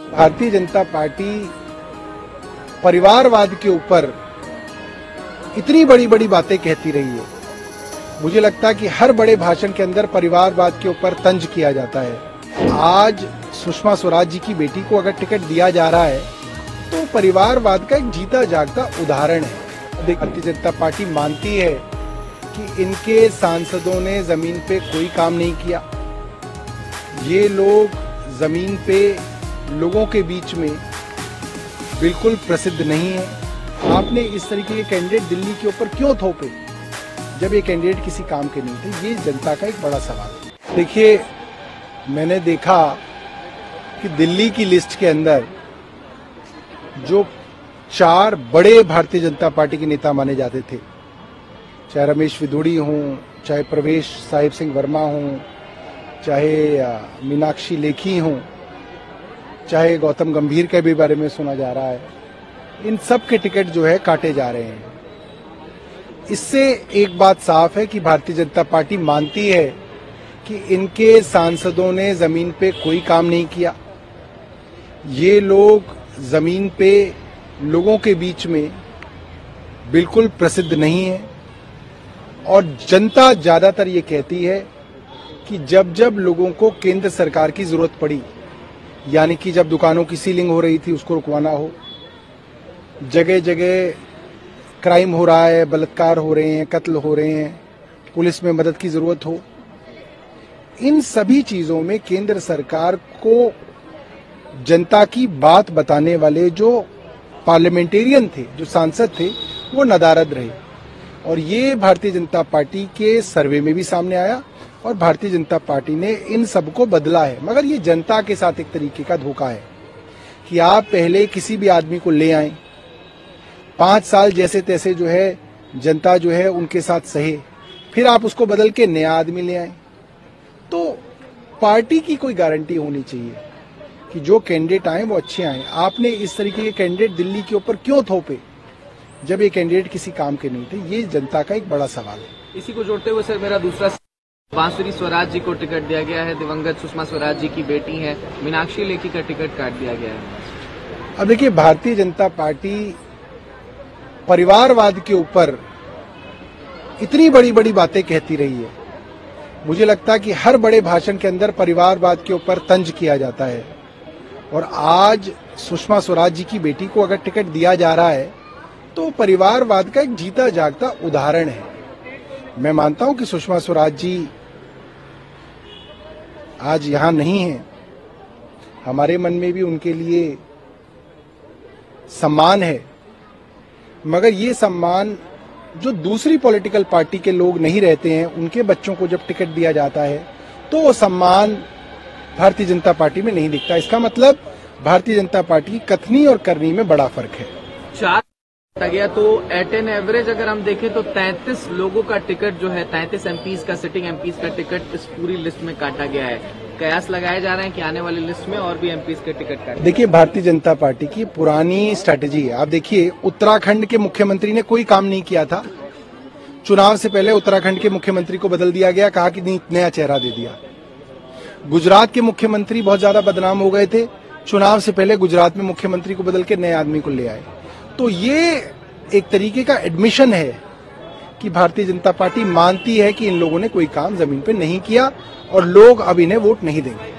Bharatiya Janata party परिवारवाद के ऊपर इतनी बड़ी बड़ी बातें कहती रही है। मुझे लगता है कि हर बड़े भाषण के अंदर परिवारवाद के ऊपर तंज किया जाता है। आज सुषमा स्वराज जी की बेटी को अगर टिकट दिया जा रहा है तो परिवारवाद का एक जीता जागता उदाहरण है। भारतीय जनता पार्टी मानती है कि इनके सांसदों ने जमीन पे कोई काम नहीं किया। ये लोग जमीन पे लोगों के बीच में बिल्कुल प्रसिद्ध नहीं है। आपने इस तरीके के कैंडिडेट दिल्ली के ऊपर क्यों थोपे जब ये कैंडिडेट किसी काम के नहीं थे? ये जनता का एक बड़ा सवाल है। देखिए, मैंने देखा कि दिल्ली की लिस्ट के अंदर जो 4 बड़े भारतीय जनता पार्टी के नेता माने जाते थे, चाहे रमेश विदुड़ी हों, चाहे प्रवेश साहिब सिंह वर्मा हों, चाहे मीनाक्षी लेखी हों, चाहे गौतम गंभीर के भी बारे में सुना जा रहा है, इन सब के टिकट जो है काटे जा रहे हैं। इससे एक बात साफ है कि भारतीय जनता पार्टी मानती है कि इनके सांसदों ने जमीन पे कोई काम नहीं किया। ये लोग जमीन पे लोगों के बीच में बिल्कुल प्रसिद्ध नहीं है और जनता ज्यादातर ये कहती है कि जब जब लोगों को केंद्र सरकार की जरूरत पड़ी, यानी कि जब दुकानों की सीलिंग हो रही थी उसको रुकवाना हो, जगह जगह क्राइम हो रहा है, बलात्कार हो रहे हैं, कत्ल हो रहे हैं, पुलिस में मदद की जरूरत हो, इन सभी चीजों में केंद्र सरकार को जनता की बात बताने वाले जो पार्लियामेंटेरियन थे, जो सांसद थे, वो नदारद रहे। और ये भारतीय जनता पार्टी के सर्वे में भी सामने आया और भारतीय जनता पार्टी ने इन सबको बदला है। मगर ये जनता के साथ एक तरीके का धोखा है कि आप पहले किसी भी आदमी को ले आए, 5 साल जैसे तैसे जो है जनता जो है उनके साथ सहे, फिर आप उसको बदल के नया आदमी ले आए। तो पार्टी की कोई गारंटी होनी चाहिए कि जो कैंडिडेट आए वो अच्छे आए। आपने इस तरीके के कैंडिडेट दिल्ली के ऊपर क्यों थोपे जब ये कैंडिडेट किसी काम के नहीं थे? ये जनता का एक बड़ा सवाल है। इसी को जोड़ते हुए सर, मेरा दूसरा, बांसुरी स्वराज जी को टिकट दिया गया है, दिवंगत सुषमा स्वराज जी की बेटी है, मीनाक्षी लेखी का टिकट काट दिया गया है। अब देखिए, भारतीय जनता पार्टी परिवारवाद के ऊपर इतनी बड़ी बड़ी बातें कहती रही है। मुझे लगता है कि हर बड़े भाषण के अंदर परिवारवाद के ऊपर तंज किया जाता है और आज सुषमा स्वराज जी की बेटी को अगर टिकट दिया जा रहा है तो परिवारवाद का एक जीता जागता उदाहरण है। मैं मानता हूं कि सुषमा स्वराज जी आज यहां नहीं है, हमारे मन में भी उनके लिए सम्मान है, मगर ये सम्मान जो दूसरी पॉलिटिकल पार्टी के लोग नहीं रहते हैं, उनके बच्चों को जब टिकट दिया जाता है तो वो सम्मान भारतीय जनता पार्टी में नहीं दिखता। इसका मतलब भारतीय जनता पार्टी की कथनी और करनी में बड़ा फर्क है। 4 गया तो एट एन एवरेज अगर हम देखें तो 33 लोगों का टिकट जो है, 33 एमपीज का, सिटिंग एमपीज का टिकट इस पूरी लिस्ट में काटा गया है। कयास लगाए जा रहे हैं कि आने वाली लिस्ट में और भी एमपीज के टिकट काटे। देखिए, भारतीय जनता पार्टी की पुरानी स्ट्रैटेजी है। आप देखिए, उत्तराखंड के मुख्यमंत्री ने कोई काम नहीं किया था, चुनाव से पहले उत्तराखंड के मुख्यमंत्री को बदल दिया गया, कहा कि नया चेहरा दे दिया। गुजरात के मुख्यमंत्री बहुत ज्यादा बदनाम हो गए थे, चुनाव से पहले गुजरात में मुख्यमंत्री को बदल के नए आदमी को ले आए। तो ये एक तरीके का एडमिशन है कि भारतीय जनता पार्टी मानती है कि इन लोगों ने कोई काम जमीन पे नहीं किया और लोग अब इन्हें वोट नहीं देंगे।